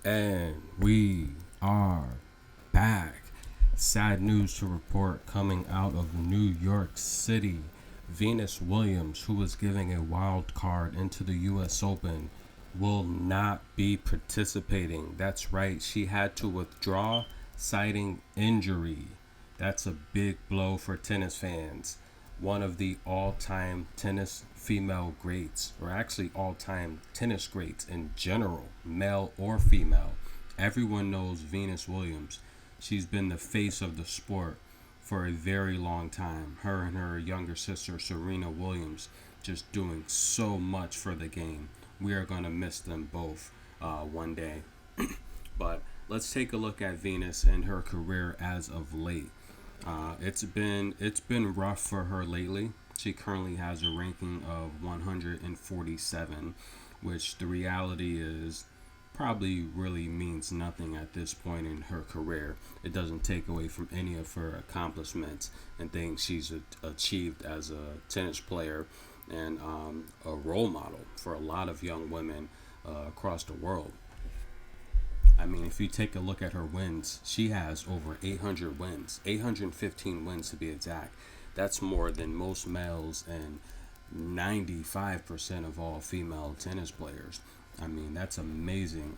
And we are back. Sad news to report coming out of New York City. Venus Williams, who was giving a wild card into the US Open, will not be participating. That's right, she had to withdraw, citing injury. That's a big blow for tennis fans. One of the all time tennis female greats, or actually all time tennis greats in general, male or female. Everyone knows Venus Williams. She's been the face of the sport for a very long time. Her and her younger sister, Serena Williams, just doing so much for the game. We are going to miss them both one day. But let's take a look at Venus and her career as of late. It's been rough for her lately. She currently has a ranking of 147, which the reality is probably really means nothing at this point in her career. It doesn't take away from any of her accomplishments and things she's achieved as a tennis player and a role model for a lot of young women across the world. I mean, if you take a look at her wins, she has over 800 wins, 815 wins to be exact. That's more than most males and 95% of all female tennis players. I mean, that's amazing.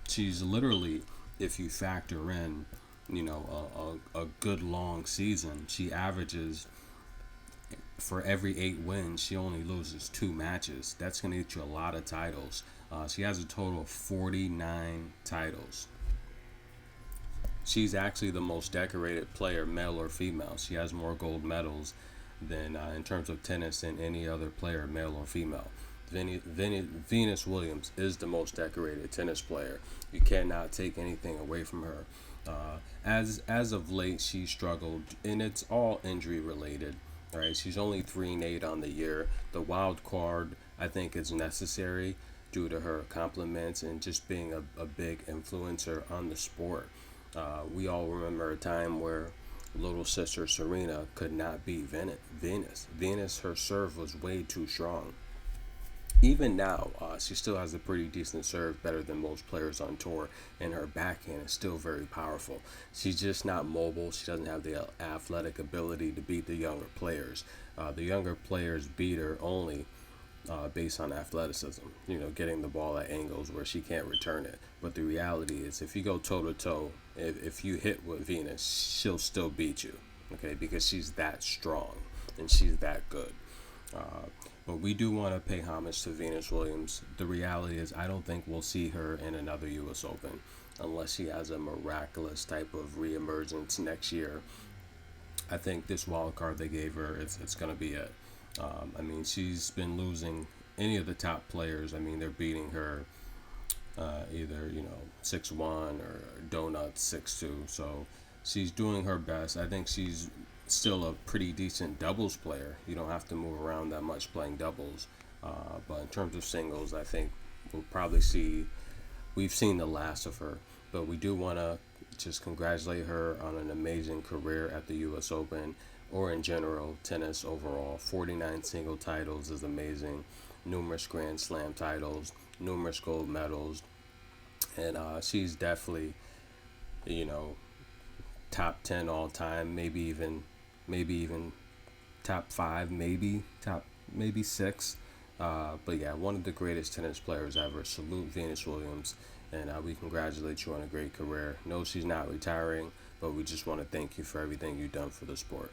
She's literally, if you factor in, a good long season, she averages for every 8 wins, she only loses 2 matches. That's going to get you a lot of titles. She has a total of 49 titles. She's actually the most decorated player, male or female. She has more gold medals than, in terms of tennis, than any other player, male or female. Venus Williams is the most decorated tennis player. You cannot take anything away from her. As of late, she struggled, and it's all injury related. Right, she's only 3-8 on the year. The wild card, I think, is necessary due to her compliments and just being a big influencer on the sport. We all remember a time where little sister Serena could not beat Venus, her serve was way too strong. Even now, she still has a pretty decent serve, better than most players on tour, and her backhand is still very powerful. She's just not mobile. She doesn't have the athletic ability to beat the younger players. The younger players beat her only based on athleticism, getting the ball at angles where she can't return it. But the reality is, if you go toe to toe, if you hit with Venus, she'll still beat you, okay, because she's that strong and she's that good. Uh, but we do want to pay homage to Venus Williams. The reality is, I don't think we'll see her in another U.S. Open unless she has a miraculous type of reemergence next year. I think this wild card they gave her, it's going to be it. I mean, she's been losing any of the top players. I mean, they're beating her either 6-1 or donut 6-2. So she's doing her best. I think she's still a pretty decent doubles player. You don't have to move around that much playing doubles. But in terms of singles, I think we'll probably see we've seen the last of her. But we do want to just congratulate her on an amazing career at the U.S. Open or in general, tennis overall. 49 single titles is amazing. Numerous Grand Slam titles, numerous gold medals. And she's definitely, you know, top 10 all time, maybe even top 5, maybe 6. But yeah, one of the greatest tennis players ever. Salute Venus Williams, and we congratulate you on a great career. No, she's not retiring, but we just want to thank you for everything you've done for the sport.